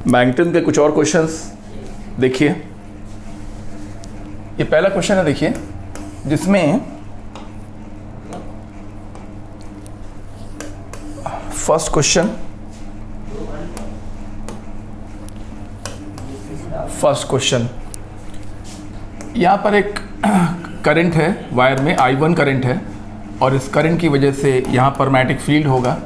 Magnetism के कुछ और क्वेश्चंस देखिए। ये पहला क्वेश्चन है, देखिए, जिसमें फर्स्ट क्वेश्चन यहाँ पर एक करंट है वायर में, I1 करंट है, और इस करंट की वजह से यहाँ पर मैग्नेटिक फील्ड होगा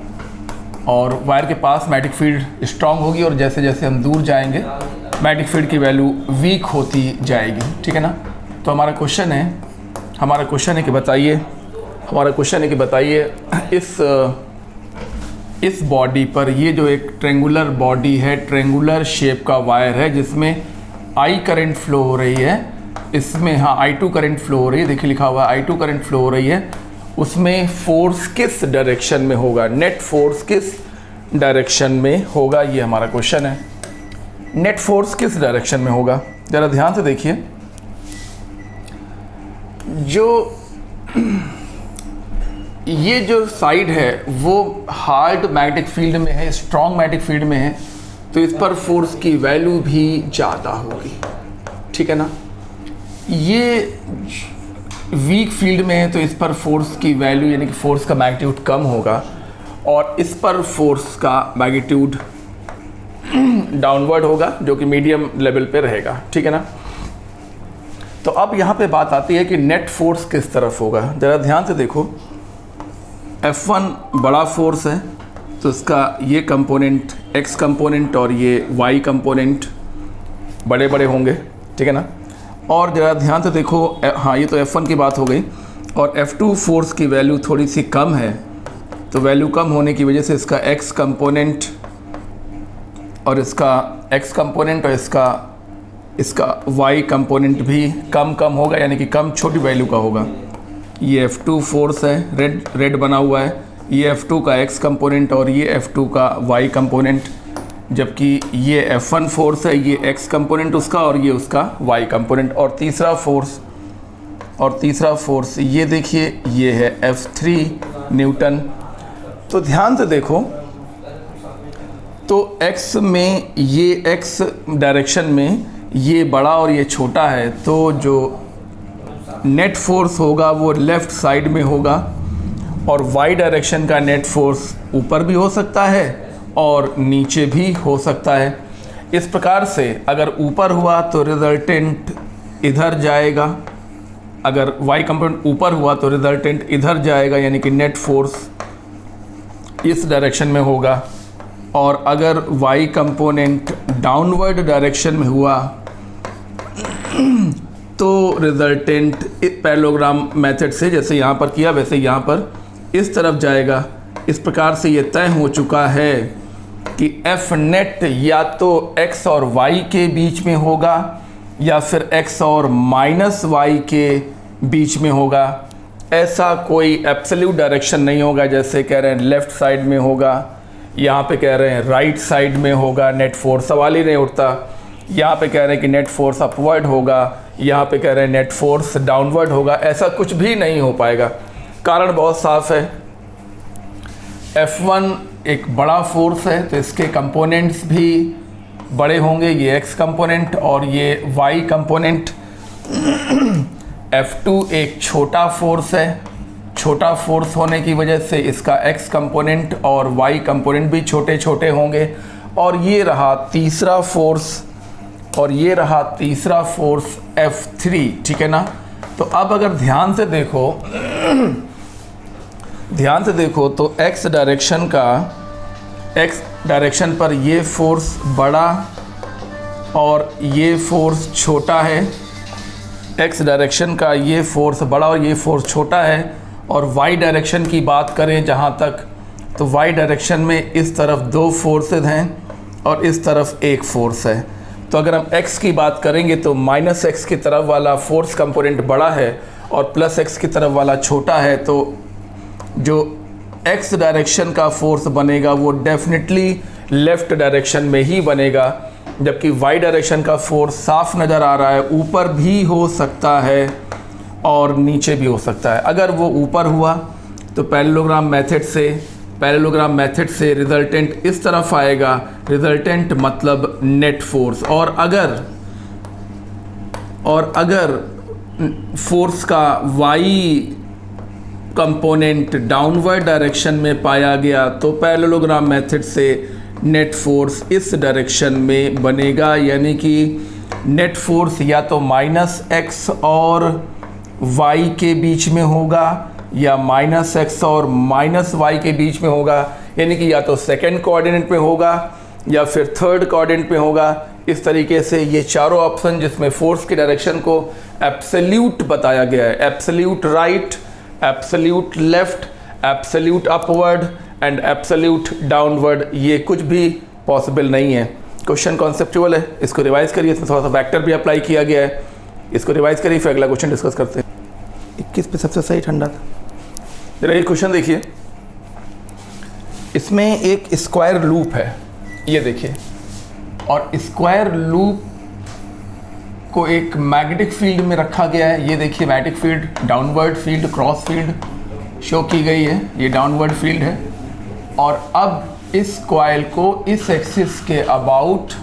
और वायर के पास मैग्नेटिक फील्ड स्ट्रांग होगी और जैसे जैसे हम दूर जाएंगे मैग्नेटिक फील्ड की वैल्यू वीक होती जाएगी। ठीक है ना। तो हमारा क्वेश्चन है कि बताइए इस बॉडी पर, ये जो एक ट्रेंगुलर बॉडी है, ट्रेंगुलर शेप का वायर है जिसमें I करंट फ्लो हो रही है, इसमें I2 करंट फ्लो हो रही है, देखिए लिखा हुआ है I2 करंट फ्लो हो रही है, उसमें फोर्स किस डायरेक्शन में होगा, नेट फोर्स किस डायरेक्शन में होगा, ये हमारा क्वेश्चन है। नेट फोर्स किस डायरेक्शन में होगा, ज़रा ध्यान से देखिए। ये जो साइड है वो हार्ड मैग्नेटिक फील्ड में है, स्ट्रॉन्ग मैग्नेटिक फील्ड में है, तो इस पर फोर्स की वैल्यू भी ज़्यादा होगी। ठीक है ना। ये वीक फील्ड में है तो इस पर फोर्स की वैल्यू यानी कि फोर्स का मैग्नीट्यूड कम होगा और इस पर फोर्स का मैग्नीट्यूड डाउनवर्ड होगा जो कि मीडियम लेवल पे रहेगा। ठीक है ना। तो अब यहाँ पे बात आती है कि नेट फोर्स किस तरफ होगा। ज़रा ध्यान से देखो, F1 बड़ा फोर्स है तो इसका ये कंपोनेंट X कंपोनेंट और ये Y कंपोनेंट बड़े बड़े होंगे। ठीक है ना। और ज़रा ध्यान से देखो, ये तो F1 की बात हो गई, और F2 फोर्स की वैल्यू थोड़ी सी कम है, तो वैल्यू कम होने की वजह से इसका X कंपोनेंट और इसका X कंपोनेंट और इसका Y कंपोनेंट भी कम होगा, यानी कि कम छोटी वैल्यू का होगा। ये F2 फोर्स है, रेड बना हुआ है, ये F2 का X कंपोनेंट और ये F2 का Y कंपोनेंट, जबकि ये F1 फोर्स है, ये X कंपोनेंट उसका और ये उसका Y कंपोनेंट। और तीसरा फोर्स ये देखिए, ये है F3 न्यूटन। तो ध्यान से देखो, तो X में, ये X डायरेक्शन में ये बड़ा और ये छोटा है, तो जो नेट फोर्स होगा वो लेफ़्ट साइड में होगा, और Y डायरेक्शन का नेट फोर्स ऊपर भी हो सकता है और नीचे भी हो सकता है। इस प्रकार से अगर ऊपर हुआ तो रिजल्टेंट इधर जाएगा, अगर Y कंपोनेंट ऊपर हुआ तो रिजल्टेंट इधर जाएगा, यानी कि नेट फोर्स इस डायरेक्शन में होगा। और अगर Y कंपोनेंट डाउनवर्ड डायरेक्शन में हुआ तो रिजल्टेंट पैरेललोग्राम मेथड से, जैसे यहाँ पर किया वैसे यहाँ पर इस तरफ जाएगा। इस प्रकार से ये तय हो चुका है कि F नेट या तो X और Y के बीच में होगा या फिर X और माइनस Y के बीच में होगा। ऐसा कोई एब्सोल्यूट डायरेक्शन नहीं होगा, जैसे कह रहे हैं लेफ़्ट साइड में होगा, यहाँ पे कह रहे हैं राइट साइड में होगा नेट फोर्स, सवाल ही नहीं उठता। यहाँ पे कह रहे हैं कि नेट फोर्स अपवर्ड होगा, यहाँ पे कह रहे हैं नेट फोर्स डाउनवर्ड होगा। ऐसा कुछ भी नहीं हो पाएगा। कारण बहुत साफ है, F1 एक बड़ा फोर्स है तो इसके कंपोनेंट्स भी बड़े होंगे, ये X कंपोनेंट और ये Y कंपोनेंट। F2 एक छोटा फोर्स है, छोटा फोर्स होने की वजह से इसका X कंपोनेंट और Y कंपोनेंट भी छोटे छोटे होंगे। और ये रहा तीसरा फोर्स F3। ठीक है ना। तो अब अगर ध्यान से देखो तो X डायरेक्शन पर ये फोर्स बड़ा और ये फोर्स छोटा है। X डायरेक्शन का ये फोर्स बड़ा और ये फोर्स छोटा है। और Y डायरेक्शन की बात करें जहाँ तक, तो Y डायरेक्शन में इस तरफ दो फोर्सेस हैं और इस तरफ एक फोर्स है। तो अगर हम X की बात करेंगे तो माइनस X की तरफ वाला फोर्स कंपोनेंट बड़ा है और प्लस X की तरफ वाला छोटा है, तो जो X डायरेक्शन का फोर्स बनेगा वो डेफिनेटली लेफ़्ट डायरेक्शन में ही बनेगा, जबकि Y डायरेक्शन का फोर्स साफ नज़र आ रहा है, ऊपर भी हो सकता है और नीचे भी हो सकता है। अगर वो ऊपर हुआ तो पैरेललोग्राम मेथड से पैरेललोग्राम मेथड से रिजल्टेंट इस तरफ आएगा, रिजल्टेंट मतलब नेट फोर्स। और अगर फोर्स का y कंपोनेंट डाउनवर्ड डायरेक्शन में पाया गया तो पैरेललोग्राम मेथड से नेट फोर्स इस डायरेक्शन में बनेगा, यानी कि नेट फोर्स या तो -x और y के बीच में होगा या -x और -y के बीच में होगा, यानी कि या तो सेकेंड कोऑर्डिनेट पे होगा या फिर थर्ड कोऑर्डिनेट पे होगा। इस तरीके से ये चारों ऑप्शन जिसमें फोर्स की डायरेक्शन को एब्सोल्यूट बताया गया है, absolute right, absolute left, absolute upward and absolute downward, ये कुछ भी पॉसिबल नहीं है। क्वेश्चन कॉन्सेप्चुअल है, इसको रिवाइज करिए, इसमें थोड़ा सा वेक्टर भी अप्लाई किया गया है, इसको रिवाइज करिए फिर अगला क्वेश्चन डिस्कस करते हैं। 21 पे सबसे सही ठंडा था। जरा ये क्वेश्चन देखिए, इसमें एक स्क्वायर लूप है, ये देखिए, और स्क्वायर लूप को एक मैग्नेटिक फील्ड में रखा गया है। ये देखिए magnetic field, downward field, cross field show की गई है, ये डाउनवर्ड फील्ड है। और अब इस कॉइल को इस एक्सिस के अबाउट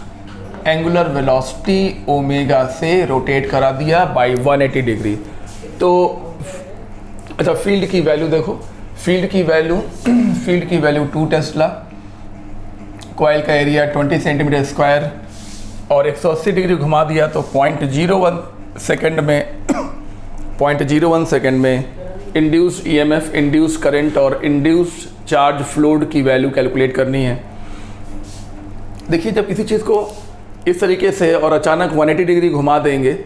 एंगुलर वेलोसिटी ओमेगा से रोटेट करा दिया बाय 180 डिग्री। तो अच्छा, फील्ड की वैल्यू देखो, फील्ड की वैल्यू 2 टेस्ला, कॉइल का एरिया 20 सेंटीमीटर स्क्वायर और 180 डिग्री घुमा दिया तो 0.01 सेकेंड में इंड्यूस्ड ईएमएफ, इंड्यूस्ड करंट और इंड्यूस्ड चार्ज फ्लोड की वैल्यू कैलकुलेट करनी है। देखिए, जब किसी चीज़ को इस तरीके से और अचानक 180 डिग्री घुमा देंगे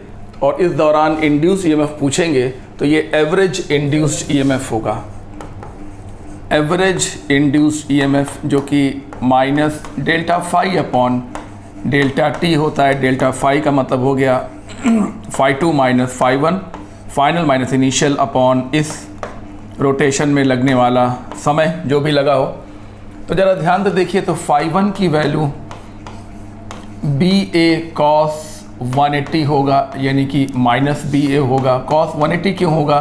और इस दौरान इंड्यूस्ड ईएमएफ पूछेंगे तो ये एवरेज इंड्यूस्ड ईएमएफ होगा, एवरेज इंड्यूस्ड ईएमएफ, जो कि minus delta phi upon delta T होता है। डेल्टा फाई का मतलब हो गया phi 2 minus phi 1 final minus initial upon इस रोटेशन में लगने वाला समय जो भी लगा हो। तो ज़रा ध्यान से देखिए, तो फाई 1 की वैल्यू BA cos 180 होगा, यानी कि -BA होगा। cos 180 क्यों होगा?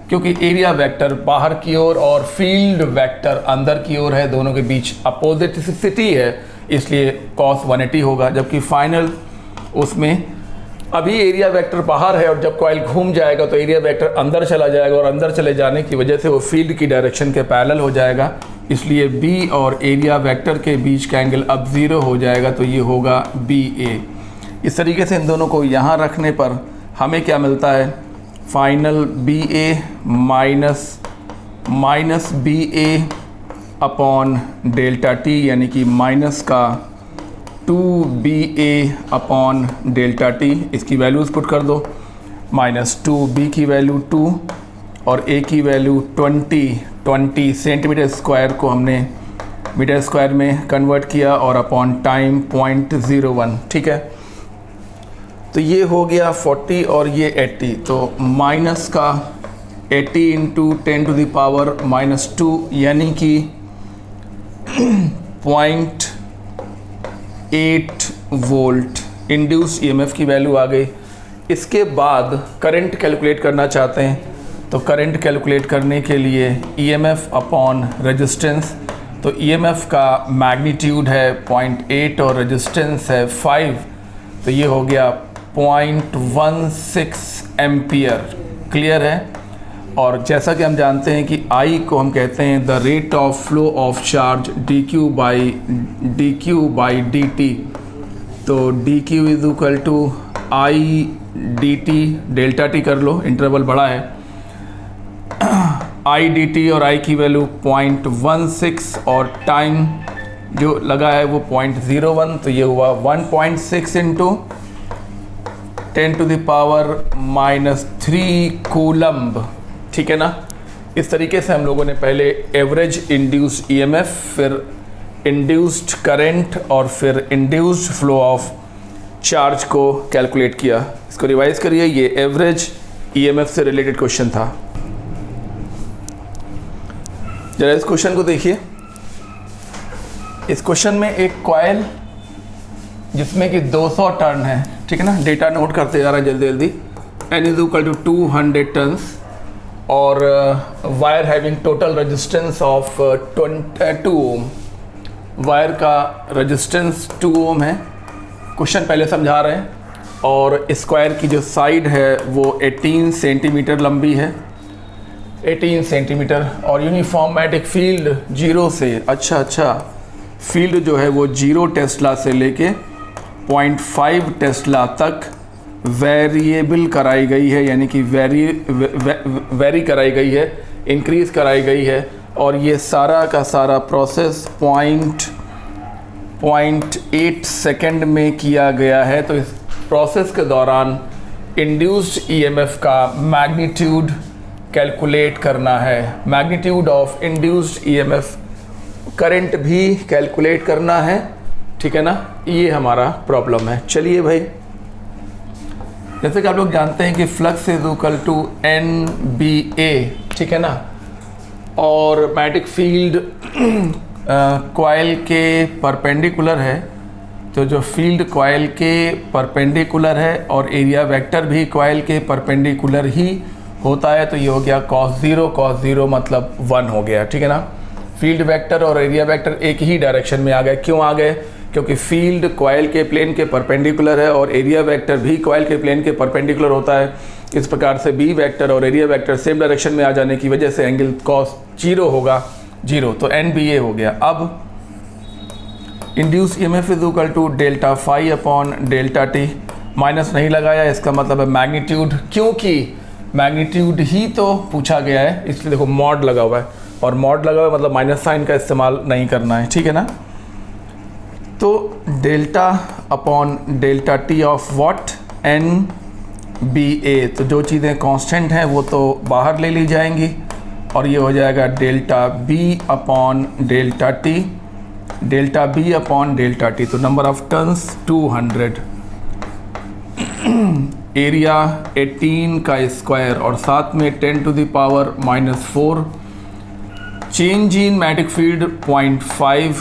क्योंकि एरिया वेक्टर बाहर की ओर और फील्ड वेक्टर अंदर की ओर है, दोनों के बीच अपोजिटिसिटी है, इसलिए cos 180 होगा। जबकि फाइनल उसमें अभी एरिया वेक्टर बाहर है और जब कॉइल घूम जाएगा तो एरिया वेक्टर अंदर चला जाएगा और अंदर चले जाने की वजह से वो फील्ड की डायरेक्शन के पैरेलल हो जाएगा, इसलिए B और एरिया वेक्टर के बीच का एंगल अब 0 हो जाएगा, तो ये होगा BA। इस तरीके से इन दोनों को यहाँ रखने पर हमें क्या मिलता है? Final BA minus BA upon delta T, यानी कि माइनस का 2BA अपॉन डेल्टा T। इसकी वैल्यूज़ पुट कर दो, -2B की वैल्यू 2 और A की वैल्यू 20 सेंटीमीटर स्क्वायर को हमने मीटर स्क्वायर में कन्वर्ट किया और अपॉन टाइम 0.01, ठीक है। तो ये हो गया 40 और ये 80, तो माइनस का 80 इंटू 10 टू द पावर -2, यानी कि 0.8 वोल्ट इंड्यूस्ड ईएमएफ की वैल्यू आ गई। इसके बाद करंट कैलकुलेट करना चाहते हैं, तो करंट कैलकुलेट करने के लिए ईएमएफ अपॉन रेजिस्टेंस, तो ईएमएफ का मैग्नीट्यूड है 0.8 और रेजिस्टेंस है 5, तो ये हो गया 0.16 एम्पियर। क्लियर है? और जैसा कि हम जानते हैं कि I को हम कहते हैं the rate of flow of charge dq by dt, तो dq is equal to I dt, delta t कर लो, इंटरवल बड़ा है, I dt और I की वैल्यू 0.16 और टाइम जो लगा है वो 0.01, तो ये हुआ 1.6 into 10 to the power -3 coulomb, ठीक है ना। इस तरीके से हम लोगों ने पहले एवरेज इंड्यूस्ड ईएमएफ, फिर इंड्यूस्ड करंट और फिर इंड्यूस्ड फ्लो ऑफ चार्ज को कैलकुलेट किया। इसको रिवाइज करिए, ये एवरेज ईएमएफ से रिलेटेड क्वेश्चन था। जरा इस क्वेश्चन को देखिए। इस क्वेश्चन में एक कॉइल जिसमें कि 200 टर्न है, ठीक है ना, डेटा नोट करते जा रहा है जल्दी जल्दी। n is equal to 200 turns और wire having total resistance of 2 ohm, wire का रेजिस्टेंस 2 ओम है। क्वेश्चन पहले समझा रहे हैं। और स्क्वायर की जो साइड है वो 18 सेंटीमीटर लंबी है, 18 सेंटीमीटर। और यूनिफॉर्म मैग्नेटिक फील्ड 0 से, अच्छा फील्ड जो है वो 0 टेस्ला से लेके 0.5 टेस्ला तक वेरिएबल कराई गई है, यानी कि वेरी कराई गई है, इंक्रीज़ कराई गई है। और ये सारा का सारा प्रोसेस 0.8 सेकेंड में किया गया है। तो इस प्रोसेस के दौरान इंड्यूस्ड ईएमएफ का मैग्नीट्यूड कैलकुलेट करना है, magnitude of induced EMF current भी कैलकुलेट करना है, ठीक है ना। ये हमारा प्रॉब्लम है। चलिए भाई, जैसे कि आप लोग जानते हैं कि flux is equal to NBA, ठीक है ना। और मैग्नेटिक फील्ड कॉइल के परपेंडिकुलर है, तो जो फील्ड कॉइल के परपेंडिकुलर है और एरिया वेक्टर भी कॉइल के परपेंडिकुलर ही होता है, तो ये हो गया cos 0 मतलब 1 हो गया, ठीक है ना। फील्ड वेक्टर और एरिया वेक्टर एक ही डायरेक्शन में आ गए। क्यों आ गए? क्योंकि फील्ड कॉइल के प्लेन के परपेंडिकुलर है और एरिया वेक्टर भी कॉइल के प्लेन के परपेंडिकुलर होता है। इस प्रकार से बी वेक्टर और एरिया वेक्टर सेम डायरेक्शन में आ जाने की वजह से एंगल cos 0 होगा 0, तो NBA हो गया। अब induce EMF is equal to delta phi upon delta t, minus नहीं लगाया, इसका मतलब है मैग्नीट्यूड, क्योंकि मैग्नीट्यूड ही तो पूछा गया है, इसलिए देखो मॉड लगा हुआ है, और मॉड लगा हुआ है मतलब माइनस साइन का इस्तेमाल नहीं करना है, ठीक है ना। तो delta upon delta T of what NBA, तो जो चीज़ें कांस्टेंट हैं वो तो बाहर ले ली जाएंगी और ये हो जाएगा delta B upon delta t, delta B upon delta t. तो नंबर ऑफ टर्न्स 200, एरिया 18 का स्क्वायर और साथ में 10 to the power -4, change in magnetic field 0.5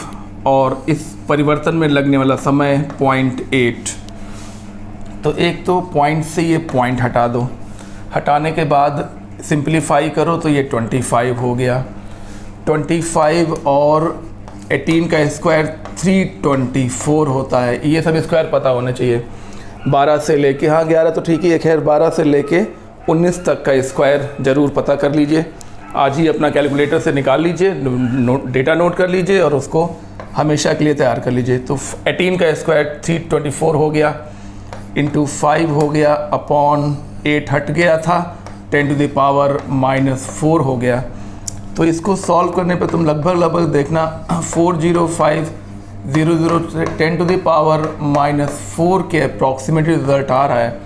और इस परिवर्तन में लगने वाला समय 0.8। तो एक तो पॉइंट से ये पॉइंट हटा दो, हटाने के बाद सिंप्लीफाई करो तो ये 25 हो गया। 25 और 18 का स्क्वायर 324 होता है। ये सब स्क्वायर पता होना चाहिए। 12 से लेके, हाँ 11 तो ठीक ही है, खैर 12 से लेके 19 तक का स्क्वायर ज़रूर पता कर लीजिए। आज ही अपना कैलकुलेटर से निकाल लीजिए, डेटा नोट कर लीजिए और उसको हमेशा के लिए तैयार कर लीजिए। तो 18 का स्क्वायर 324 हो गया, इंटू 5 हो गया, अपॉन 8 हट गया था, 10 टू द पावर -4 हो गया। तो इसको सॉल्व करने पे तुम लगभग देखना 40500 10 टू द पावर -4 के अप्रॉक्सीमेटली रिजल्ट आ रहा है।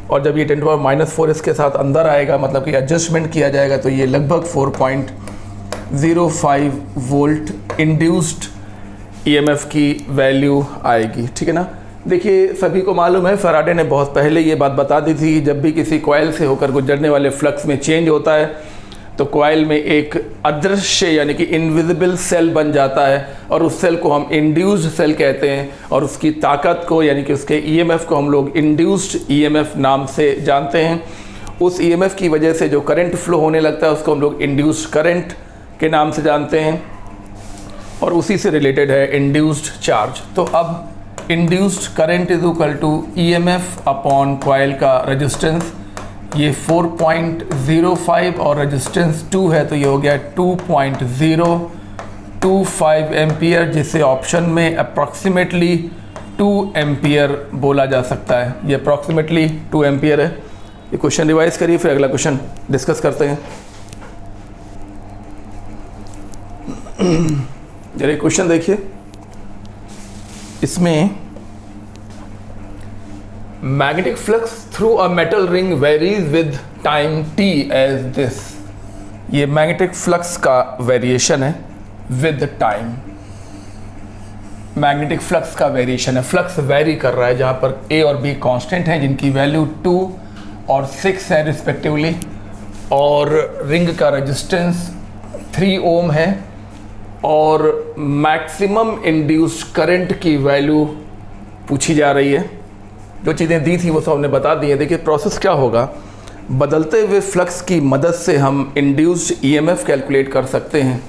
और जब ये 10 टू पावर -4 इसके साथ अंदर आएगा, मतलब कि एडजस्टमेंट किया जाएगा, तो ये लगभग 4.05 वोल्ट इंड्यूस्ड EMF की वैल्यू आएगी, ठीक है ना। देखिए सभी को मालूम है, फैराडे ने बहुत पहले ये बात बता दी थी, जब भी किसी कॉइल से होकर गुजरने वाले फ्लक्स में चेंज होता है तो कॉइल में एक अदृश्य यानी कि इनविजिबल सेल बन जाता है और उस सेल को हम इंड्यूस्ड सेल कहते हैं और उसकी ताकत को यानी कि उसके EMF को हम लोग इंड्यूस्ड EMF नाम से जानते हैं। उस EMF की वजह से जो करंट फ्लो होने लगता है उसको हम लोग इंड्यूस्ड करंट के नाम से जानते हैं और उसी से रिलेटेड है इंड्यूस्ड चार्ज। तो अब induced current is equal to EMF upon coil का रेजिस्टेंस, ये 4.05 और रेजिस्टेंस 2 है, तो ये हो गया 2.025 एम्पियर, जिसे ऑप्शन में अप्रॉक्सीमेटली 2 एम्पियर बोला जा सकता है। ये अप्रॉक्सीमेटली 2 एम्पियर है। ये क्वेश्चन रिवाइज करिए, फिर अगला क्वेश्चन डिस्कस करते हैं। जरा क्वेश्चन देखिए, इसमें magnetic flux through a metal ring varies with time t as this. ये मैग्नेटिक फ्लक्स का वेरिएशन है विद टाइम। मैग्नेटिक फ्लक्स का वेरिएशन है, फ्लक्स वेरी कर रहा है, जहाँ पर a और b कांस्टेंट हैं जिनकी वैल्यू 2 और 6 है रिस्पेक्टिवली, और रिंग का रेजिस्टेंस 3 ओम है और मैक्सिमम इंड्यूस्ड करंट की वैल्यू पूछी जा रही है। जो चीज़ें दी थी वो सब हमने बता दी है। देखिए प्रोसेस क्या होगा, बदलते हुए फ्लक्स की मदद से हम इंड्यूस्ड ईएमएफ कैलकुलेट कर सकते हैं।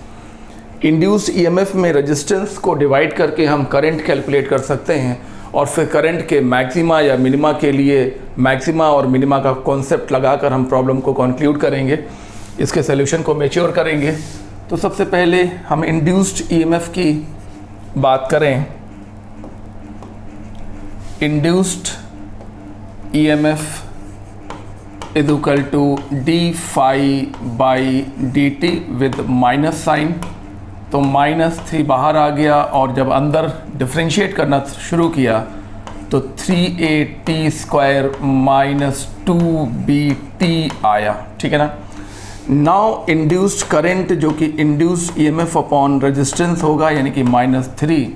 इंड्यूस्ड ईएमएफ में रेजिस्टेंस को डिवाइड करके हम करंट कैलकुलेट कर सकते हैं और फिर करंट के मैक्सिमा या मिनिमा के लिए मैक्सिमा और मिनिमा का कॉन्सेप्ट लगाकर हम प्रॉब्लम को कंक्लूड करेंगे, इसके सॉल्यूशन को मैच्योर करेंगे। तो सबसे पहले हम इंड्यूस्ड ईएमएफ की बात करें। Induced EMF is equal to d phi by d t with minus sign. तो -3 बाहर आ गया और जब अंदर डिफ्रेंशिएट करना शुरू किया तो 3a² माइनस 2bt आया, ठीक है ना। नाउ इंड्यूस्ड करंट जो कि इंड्यूस्ड ईएमएफ अपॉन रेजिस्टेंस होगा यानी कि -3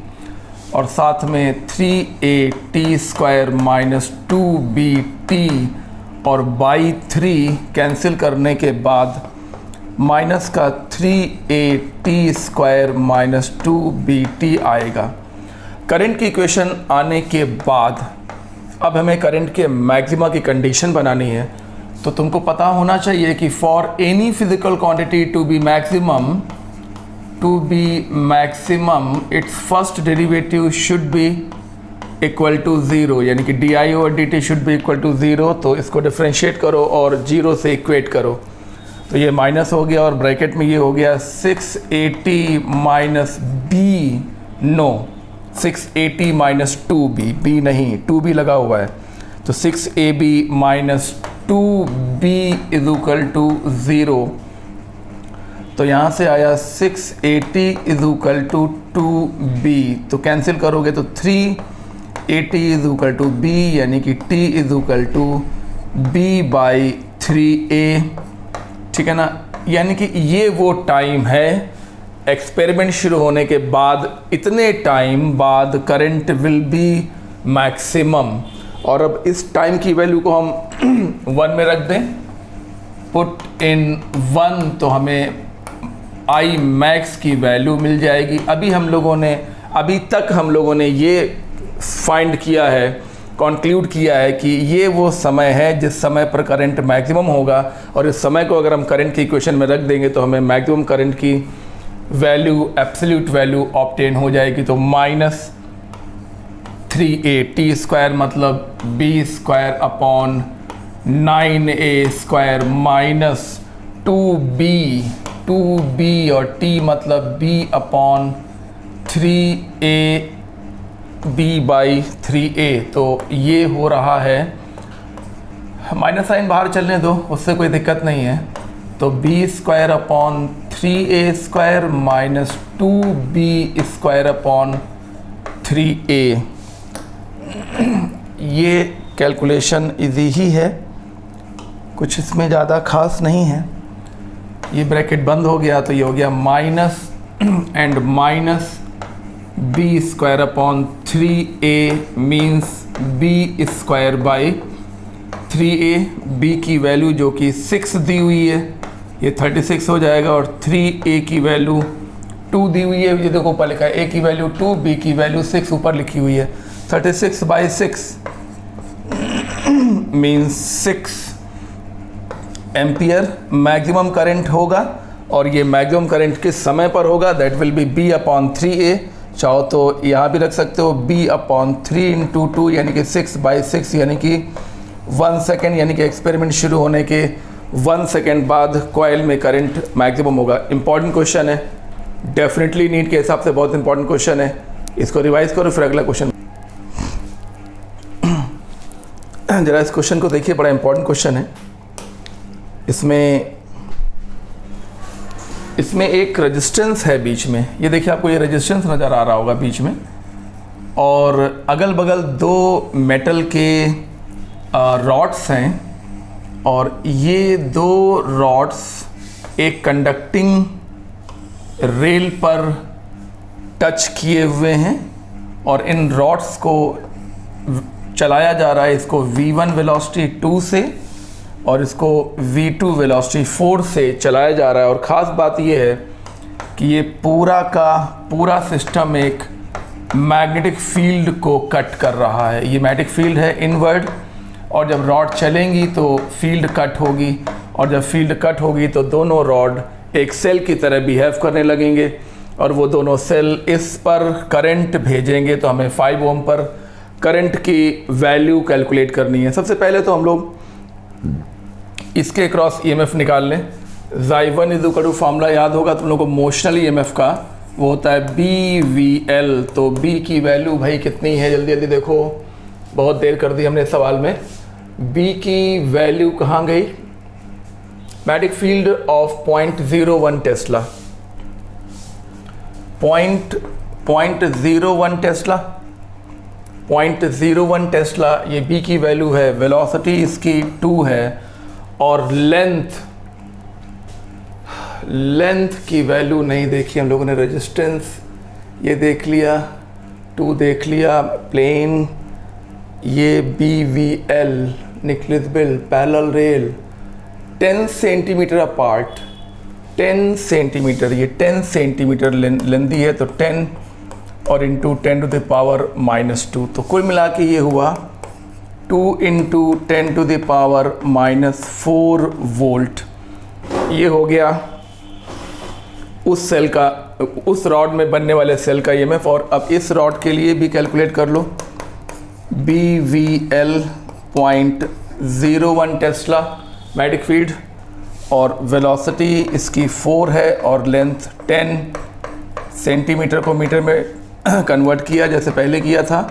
और साथ में 3a² माइनस 2bt और बाई 3 कैंसिल करने के बाद माइनस का 3a² माइनस 2bt आएगा। करंट की इक्वेशन आने के बाद अब हमें करंट के मैक्सिमा की कंडीशन बनानी है। तो तुमको पता होना चाहिए कि for any physical quantity to be maximum its first derivative should be equal to 0, यानी कि di/dt should be equal to 0। तो इसको डिफ्रेंशिएट करो और 0 से इक्वेट करो। तो ये माइनस हो गया और ब्रैकेट में ये हो गया 680 minus b, no 680 minus 2b, b नहीं 2b लगा हुआ है। तो 6ab minus 2b is equal to 0। तो यहाँ से आया 680 इज इक्वल टू 2b। तो कैंसिल करोगे तो 380 इज इक्वल टू b, यानी कि t is equal to b/3a, ठीक है ना। यानी कि ये वो टाइम है एक्सपेरिमेंट शुरू होने के बाद, इतने टाइम बाद करंट विल बी मैक्सिमम। और अब इस टाइम की वैल्यू को हम 1 में रख दें, पुट इन 1, तो हमें आई मैक्स की वैल्यू मिल जाएगी। अभी तक हम लोगों ने ये फाइंड किया है, कंक्लूड किया है कि ये वो समय है जिस समय पर करंट मैक्सिमम होगा और इस समय को अगर हम करंट की इक्वेशन में रख देंगे तो हमें मैक्सिमम करंट की वैल्यू, एब्सोल्यूट वैल्यू ऑब्टेन हो जाएगी। तो -3a² मतलब b² upon 9a² minus 2b और t मतलब b अपॉन 3b/3a। तो ये हो रहा है, माइनस साइन बाहर चलने दो, उससे कोई दिक्कत नहीं है। तो b² upon 3a² minus 2b² upon 3a। ये कैलकुलेशन इजी ही है, कुछ इसमें ज़्यादा खास नहीं है। ये ब्रैकेट बंद हो गया तो ये हो गया minus and minus b² upon 3a means b²/3a। b की वैल्यू जो कि 6 दी हुई है ये 36 हो जाएगा और 3a की वैल्यू 2 दी हुई है, ये देखो ऊपर लिखा है a की वैल्यू 2, b की वैल्यू 6 ऊपर लिखी हुई है। 36/6 मीन्स 6 एम्पियर मैक्सिमम करंट होगा और ये मैक्सिमम करंट किस समय पर होगा, दैट विल बी b/3a। चाहो तो यहाँ भी रख सकते हो b/3 × 2 यानी कि 6/6 यानी कि 1 सेकेंड, यानी कि एक्सपेरिमेंट शुरू होने के 1 सेकेंड बाद कॉइल में करंट मैक्सिमम होगा। इंपॉर्टेंट क्वेश्चन है, डेफिनेटली नीट के हिसाब से बहुत इंपॉर्टेंट क्वेश्चन है। इसको रिवाइज करो फिर अगला क्वेश्चन। जरा इस क्वेश्चन को देखिए, बड़ा इंपॉर्टेंट क्वेश्चन है। इसमें एक रेजिस्टेंस है बीच में, ये देखिए आपको ये रेजिस्टेंस नज़र आ रहा होगा बीच में, और अगल बगल 2 मेटल के रॉड्स हैं और ये 2 रॉड्स एक कंडक्टिंग रेल पर टच किए हुए हैं और इन रॉड्स को चलाया जा रहा है, इसको v1 वेलोसिटी 2 से और इसको v2 वेलोसिटी 4 से चलाया जा रहा है। और ख़ास बात यह है कि ये पूरा का पूरा सिस्टम एक मैग्नेटिक फील्ड को कट कर रहा है। ये मैग्नेटिक फील्ड है इनवर्ड और जब रॉड चलेंगी तो फील्ड कट होगी, और जब फील्ड कट होगी तो दोनों रॉड एक सेल की तरह बिहेव करने लगेंगे, और वो दोनों सेल इस पर करंट भेजेंगे। तो हमें 5 ओम पर करंट की वैल्यू कैलकुलेट करनी है। सबसे पहले तो हम लोग इसके क्रॉस ईएमएफ निकाल लें। Xi1 is equal to formula याद होगा तुम लोगों को मोशनल ईएमएफ का, वो होता है BVL। तो B की वैल्यू भाई कितनी है, जल्दी जल्दी देखो, बहुत देर कर दी हमने सवाल में। B की वैल्यू कहाँ गई? Magnetic field of 0.01 Tesla, 0.01 Tesla, 0.01 Tesla ये B की वैल्यू है। वेलोसिटी इसकी 2 है, और लेंथ की वैल्यू नहीं देखी हम लोगों ने। रेजिस्टेंस ये देख लिया, 2 देख लिया, प्लेन ये BVL, nucleus parallel rail, 10 centimetre apart, 10 centimetre, ये 10 सेंटीमीटर लेंदी है, तो 10 और इंटू 10 टू द पावर -2। तो कुल मिला के ये हुआ 2 into 10 to the power -4 volt. ये हो गया उस सेल का, उस रॉड में बनने वाले सेल का ईएमएफ। और अब इस रॉड के लिए भी कैलकुलेट कर लो। BVL 0.01 टेस्ला मैग्नेटिक फील्ड, और वेलोसिटी इसकी 4 है, और लेंथ 10 सेंटीमीटर को मीटर में कन्वर्ट किया जैसे पहले किया था।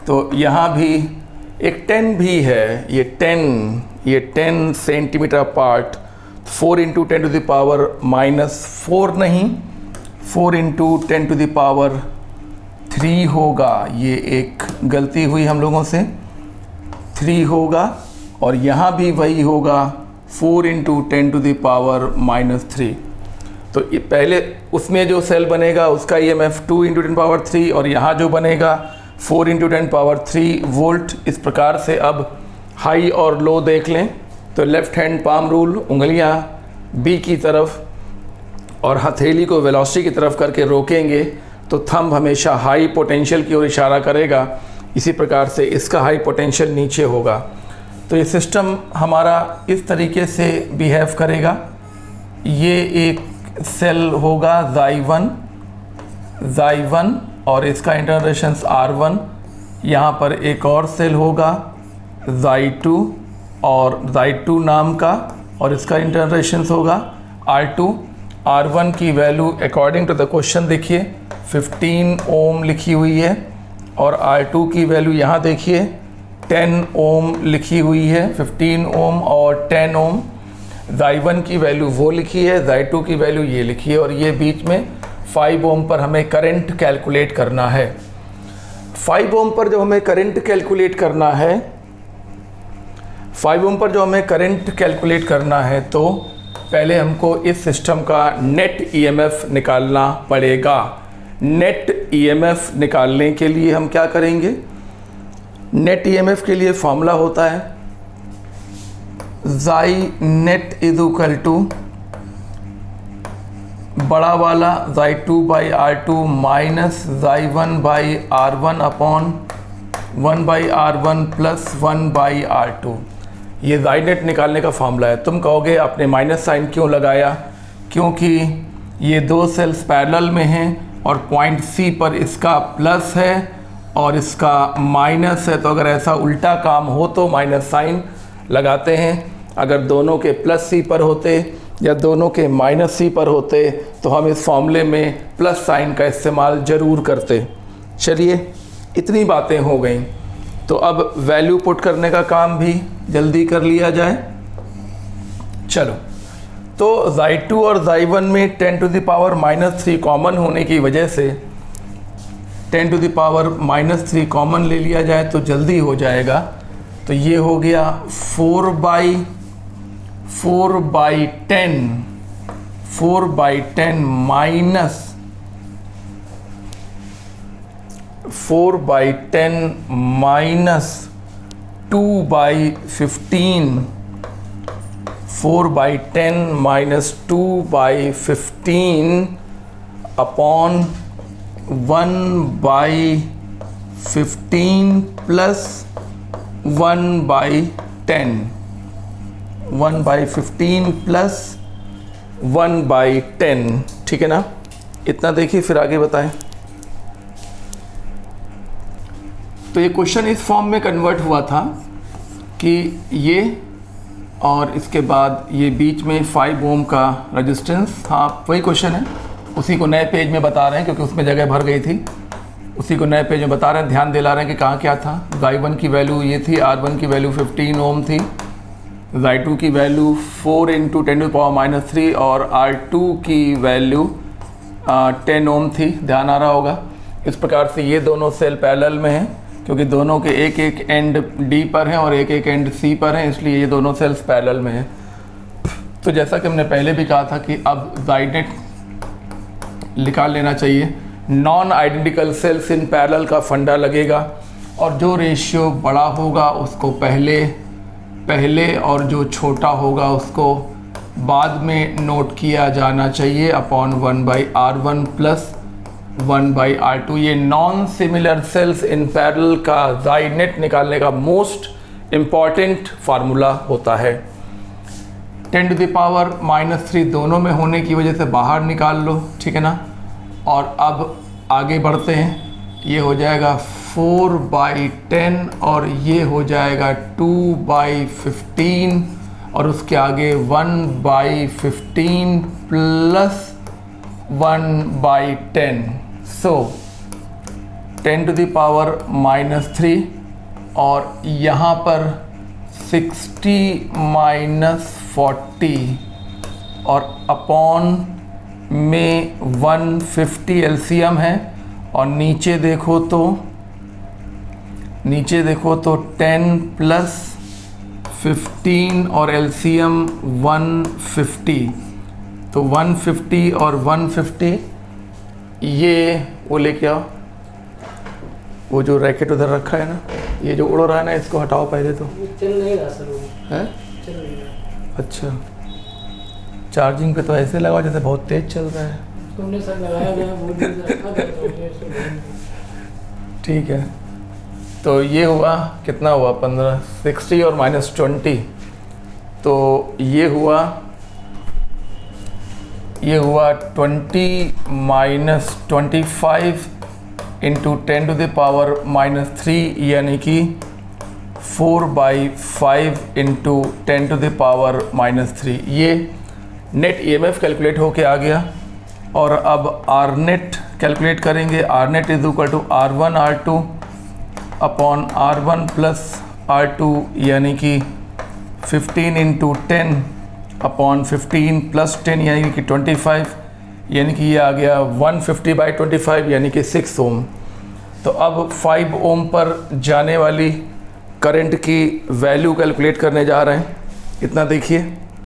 तो यहाँ भी एक 10 भी है, ये 10 centimetre apart. 4 into 10 to the power -4 नहीं, 4 इंटू 10 टू द पावर 3 होगा। ये एक गलती हुई हम लोगों से, 3 होगा, और यहाँ भी वही होगा 4 इंटू 10 टू द पावर -3। तो ये पहले उसमें जो सेल बनेगा उसका ईएमएफ 2 इंटू 10 पावर 3, और यहाँ जो बनेगा 4 इंटू 10 पावर 3 वोल्ट। इस प्रकार से अब हाई और लो देख लें। तो लेफ्ट हैंड पाम रूल, उंगलियां B की तरफ और हथेली को वेलोसिटी की तरफ करके रोकेंगे, तो थंब हमेशा हाई पोटेंशियल की ओर इशारा करेगा। इसी प्रकार से इसका हाई पोटेंशियल नीचे होगा। तो ये सिस्टम हमारा इस तरीके से बिहेव करेगा। ये एक सेल होगा Xi1 और इसका इंटरनल रेजिस्टेंस R1। यहाँ पर एक और सेल होगा Xi2 और Xi2 नाम का, और इसका इंटरनल रेजिस्टेंस होगा R2। R1 की value according to the question देखिए 15 ओम लिखी हुई है, और R2 की वैल्यू यहाँ देखिए 10 ओम लिखी हुई है, 15 ओम और 10 ओम। Xi1 की वैल्यू वो लिखी है, Xi2 की वैल्यू ये लिखी है, और ये बीच में 5 ओम पर हमें करंट कैलकुलेट करना है। 5 ओम पर जब हमें करंट कैलकुलेट करना है, 5 ओम पर जो हमें करंट कैलकुलेट करना है, तो पहले हमको इस सिस्टम का नेट ईएमएफ निकालना पड़ेगा। नेट ईएमएफ निकालने के लिए हम क्या करेंगे? नेट ईएमएफ के लिए फॉर्मूला होता है Xi net is equal to बड़ा वाला Xi2 by R2 minus Xi1 by R1 upon 1 by R1 plus 1 by R2। ये Xi नेट निकालने का फॉर्मूला है। तुम कहोगे आपने माइनस साइन क्यों लगाया? क्योंकि ये दो सेल्स पैरेलल में हैं और पॉइंट C पर इसका प्लस है और इसका माइनस है, तो अगर ऐसा उल्टा काम हो तो माइनस साइन लगाते हैं। अगर दोनों के प्लस C पर होते या दोनों के माइनस C पर होते तो हम इस फॉर्मूले में प्लस साइन का इस्तेमाल ज़रूर करते। चलिए, इतनी बातें हो गई, तो अब वैल्यू पुट करने का काम भी जल्दी कर लिया जाए। चलो, तो Xi2 और Xi1 में 10 टू द पावर -3 कॉमन होने की वजह से 10 टू द पावर -3 कॉमन ले लिया जाए तो जल्दी हो जाएगा। तो ये हो गया 4 by 10 minus 4 by 10 minus 2 by 15, 4 by 10 minus 2 by 15 upon 1 by 15 plus 1 by 10, 1/15 plus 1/10, ठीक है ना। इतना देखिए, फिर आगे बताएं। तो ये क्वेश्चन इस फॉर्म में कन्वर्ट हुआ था कि ये और इसके बाद ये बीच में 5 ओम का रेजिस्टेंस था। वही क्वेश्चन है, उसी को नए पेज में बता रहे हैं क्योंकि उसमें जगह भर गई थी। उसी को नए पेज में बता रहे हैं, ध्यान दिला रहे हैं कि कहाँ क्या था। I1 की वैल्यू ये थी, R1 की वैल्यू 15 ओम थी, I2 की वैल्यू 4 × 10⁻³ और R2 की वैल्यू 10 ओम थी। ध्यान आ रहा होगा। इस प्रकार से ये दोनों सेल पैरेलल में हैं क्योंकि दोनों के एक एक एंड D पर हैं और एक एक एंड C पर हैं, इसलिए ये दोनों सेल्स पैरेलल में हैं। तो जैसा कि हमने पहले भी कहा था कि अब Zynet निकाल लेना चाहिए। Non identical sales in parallel का फंडा लगेगा और जो रेशियो बड़ा होगा उसको पहले और जो छोटा होगा उसको बाद में नोट किया जाना चाहिए अपॉन 1/R1 प्लस 1/R2। ये non similar sales in parallel का Zynet निकालने का मोस्ट इम्पॉर्टेंट फार्मूला होता है। 10⁻³ दोनों में होने की वजह से बाहर निकाल लो, ठीक है ना। और अब आगे बढ़ते हैं, ये हो जाएगा 4/10 और ये हो जाएगा 2/15 और उसके आगे 1/15 प्लस 1/10। सो 10⁻³ और यहाँ पर 60 - 40 और अपॉन में 150 एलसीएम है और नीचे देखो तो 10 प्लस 15 और एलसीएम 150। तो 150 और 150 ये वो लेके आओ, वो जो रैकेट उधर रखा है ना, ये जो उड़ रहा है ना, इसको हटाओ पहले। तो चल नहीं रहा सर, वो है, चल नहीं रहा। अच्छा, चार्जिंग पे तो ऐसे लगाओ जैसे बहुत तेज चल रहा है। तुमने सर लगाया गया, बहुत दिन से रखा था, तो ये इसको ठीक है। तो ये हुआ, कितना हुआ, 15, 60 और -20, तो ये हुआ 20 - 25 × 10⁻³ यानी कि 4/5 × 10⁻³ ये नेट EMF कैलकुलेट होके आ गया। और अब R-net कैलकुलेट करेंगे। R-net = R1 R2 upon R1 plus R2 यानी कि 15 × 10 अपॉन 15 प्लस 10 यानी कि 25, यानी कि ये आ गया 150/25 यानी कि 6 ओम। तो अब 5 ओम पर जाने वाली करंट की वैल्यू कैलकुलेट करने जा रहे हैं। इतना देखिए,